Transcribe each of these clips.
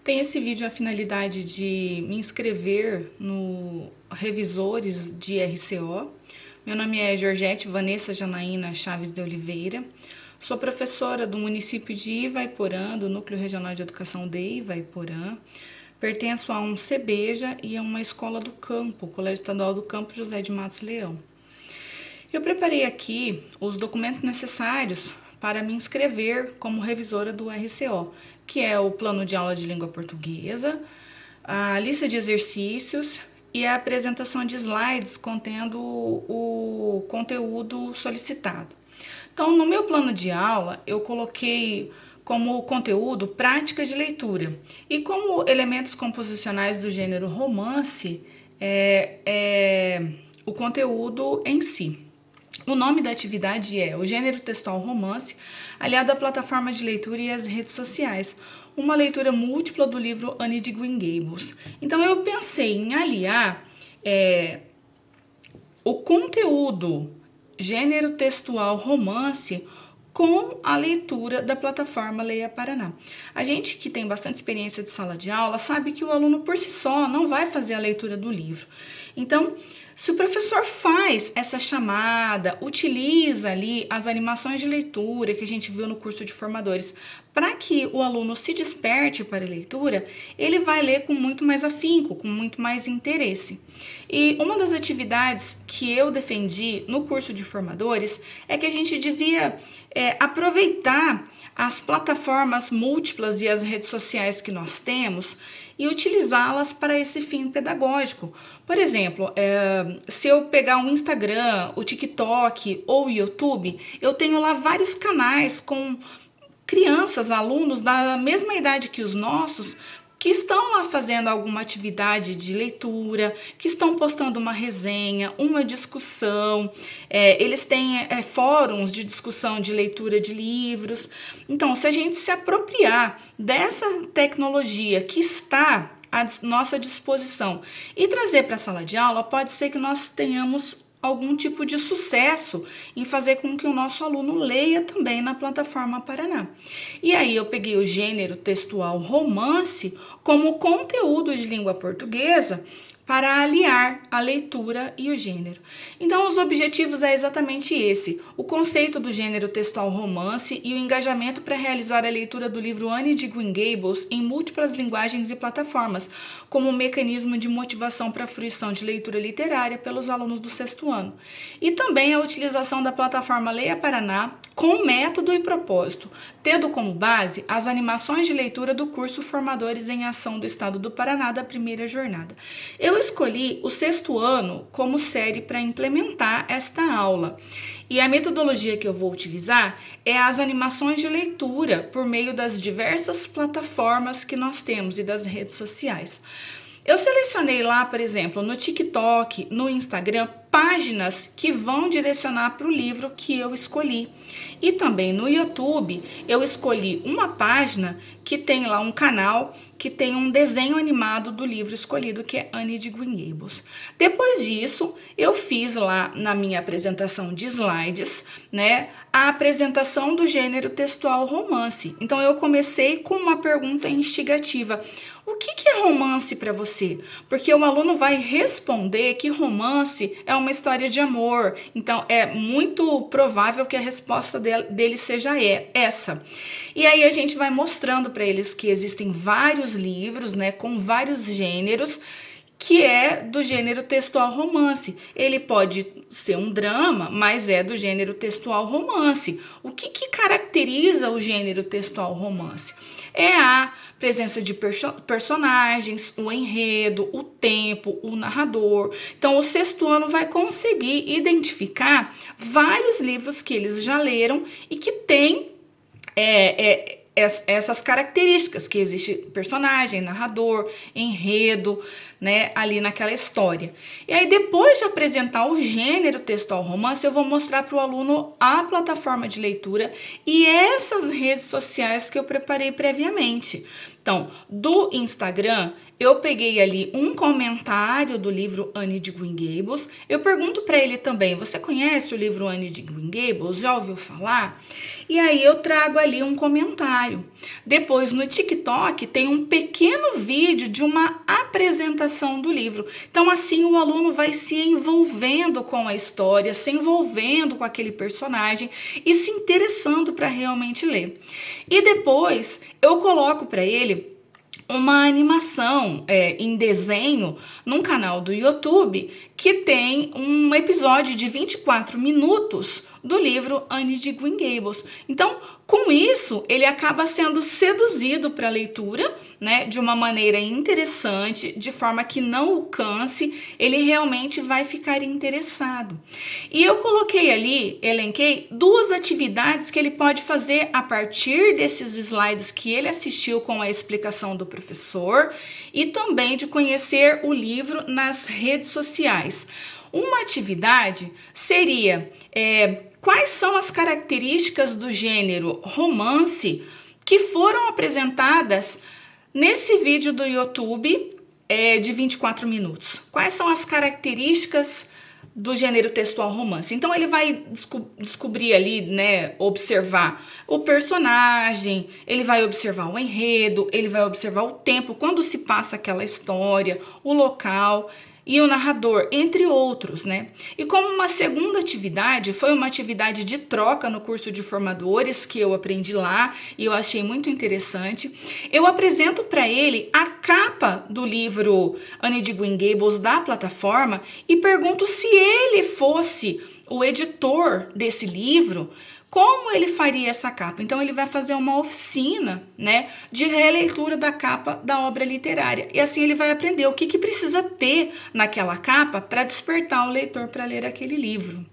Tem esse vídeo a finalidade de me inscrever no Revisores de RCO. Meu nome é Georgette Vanessa Janaína Chaves de Oliveira. Sou professora do município de Ivaiporã, do Núcleo Regional de Educação de Ivaiporã. Pertenço a um CEBEJA e a uma escola do campo, Colégio Estadual do Campo José de Matos Leão. Eu preparei aqui os documentos necessários para me inscrever como revisora do RCO, que é o plano de aula de língua portuguesa, a lista de exercícios e a apresentação de slides contendo o conteúdo solicitado. Então, no meu plano de aula, eu coloquei como conteúdo prática de leitura e como elementos composicionais do gênero romance o conteúdo em si. O nome da atividade é o gênero textual romance, aliado à plataforma de leitura e às redes sociais, uma leitura múltipla do livro Anne de Green Gables. Então eu pensei em aliar o conteúdo gênero textual romance com a leitura da plataforma Leia Paraná. A gente que tem bastante experiência de sala de aula sabe que o aluno por si só não vai fazer a leitura do livro. Então, se o professor faz essa chamada, utiliza ali as animações de leitura que a gente viu no curso de formadores, para que o aluno se desperte para a leitura, ele vai ler com muito mais afinco, com muito mais interesse. E uma das atividades que eu defendi no curso de formadores é que a gente devia aproveitar as plataformas múltiplas e as redes sociais que nós temos e utilizá-las para esse fim pedagógico. Por exemplo, se eu pegar o Instagram, o TikTok ou o YouTube, eu tenho lá vários canais com crianças, alunos da mesma idade que os nossos, que estão lá fazendo alguma atividade de leitura, que estão postando uma resenha, uma discussão, eles têm fóruns de discussão de leitura de livros. Então, se a gente se apropriar dessa tecnologia que está à nossa disposição e trazer para a sala de aula, pode ser que nós tenhamos algum tipo de sucesso em fazer com que o nosso aluno leia também na plataforma Paraná. E aí eu peguei o gênero textual romance como conteúdo de língua portuguesa para aliar a leitura e o gênero. Então, os objetivos é exatamente esse: o conceito do gênero textual romance e o engajamento para realizar a leitura do livro Anne de Green Gables em múltiplas linguagens e plataformas, como um mecanismo de motivação para a fruição de leitura literária pelos alunos do sexto ano. E também a utilização da plataforma Leia Paraná com método e propósito, tendo como base as animações de leitura do curso Formadores em Ação do Estado do Paraná da primeira jornada. Eu escolhi o sexto ano como série para implementar esta aula. E a metodologia que eu vou utilizar é as animações de leitura por meio das diversas plataformas que nós temos e das redes sociais. Eu selecionei lá, por exemplo, no TikTok, no Instagram, páginas que vão direcionar para o livro que eu escolhi. E também no YouTube, eu escolhi uma página que tem lá um canal que tem um desenho animado do livro escolhido, que é Anne de Green Gables. Depois disso, eu fiz lá na minha apresentação de slides, a apresentação do gênero textual romance. Então, eu comecei com uma pergunta instigativa: o que é romance para você? Porque o aluno vai responder que romance é uma história de amor. Então, é muito provável que a resposta dele seja essa. E aí a gente vai mostrando para eles que existem vários livros, com vários gêneros, que é do gênero textual romance. Ele pode ser um drama, mas é do gênero textual romance. O que caracteriza o gênero textual romance? É a presença de personagens, o enredo, o tempo, o narrador. Então, o sexto ano vai conseguir identificar vários livros que eles já leram e que têm essas características, que existe personagem, narrador, enredo, ali naquela história. E aí, depois de apresentar o gênero textual romance, eu vou mostrar para o aluno a plataforma de leitura e essas redes sociais que eu preparei previamente. Então, do Instagram, eu peguei ali um comentário do livro Anne de Green Gables. Eu pergunto para ele também: você conhece o livro Anne de Green Gables? Já ouviu falar? E aí eu trago ali um comentário. Depois, no TikTok, tem um pequeno vídeo de uma apresentação do livro. Então, assim, o aluno vai se envolvendo com a história, se envolvendo com aquele personagem e se interessando para realmente ler. E depois, eu coloco para ele uma animação em desenho num canal do YouTube que tem um episódio de 24 minutos do livro Anne de Green Gables. Então, com isso, ele acaba sendo seduzido para a leitura, né, de uma maneira interessante, de forma que não o canse, ele realmente vai ficar interessado. E eu coloquei ali, elenquei 2 atividades que ele pode fazer a partir desses slides que ele assistiu com a explicação do professor e também de conhecer o livro nas redes sociais. Uma atividade seria quais são as características do gênero romance que foram apresentadas nesse vídeo do YouTube de 24 minutos. Quais são as características do gênero textual romance? Então ele vai descobrir ali, né, observar o personagem, ele vai observar o enredo, ele vai observar o tempo, quando se passa aquela história, o local e o narrador, entre outros, né? E como uma segunda atividade, foi uma atividade de troca no curso de formadores que eu aprendi lá e eu achei muito interessante. Eu apresento para ele a capa do livro Anne de Green Gables da plataforma e pergunto se ele fosse o editor desse livro, como ele faria essa capa? Então ele vai fazer uma oficina, né, de releitura da capa da obra literária. E assim ele vai aprender o que precisa ter naquela capa para despertar o leitor para ler aquele livro.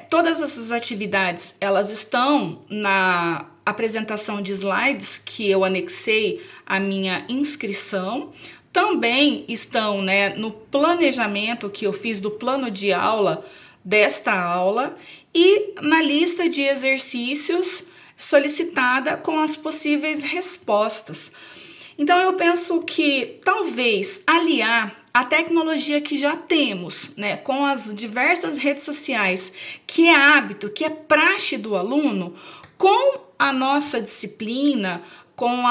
Todas essas atividades, elas estão na apresentação de slides que eu anexei à minha inscrição. Também estão, né, no planejamento que eu fiz do plano de aula desta aula e na lista de exercícios solicitada com as possíveis respostas. Então eu penso que talvez aliar a tecnologia que já temos, né, com as diversas redes sociais, que é hábito, que é praxe do aluno, com a nossa disciplina, com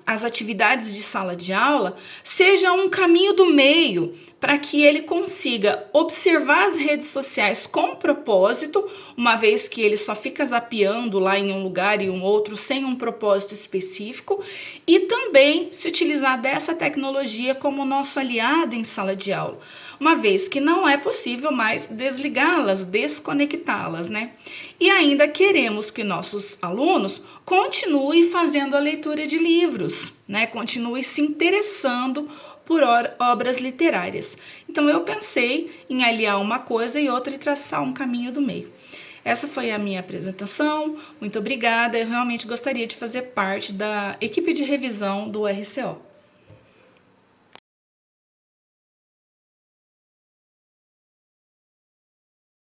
as atividades de sala de aula, seja um caminho do meio para que ele consiga observar as redes sociais com propósito, uma vez que ele só fica zapeando lá em um lugar e um outro sem um propósito específico, e também se utilizar dessa tecnologia como nosso aliado em sala de aula, uma vez que não é possível mais desligá-las, desconectá-las, né? E ainda queremos que nossos alunos continuem fazendo a leitura de livros, né? Continuem se interessando por obras literárias. Então eu pensei em aliar uma coisa e outra e traçar um caminho do meio. Essa foi a minha apresentação, muito obrigada, eu realmente gostaria de fazer parte da equipe de revisão do RCO.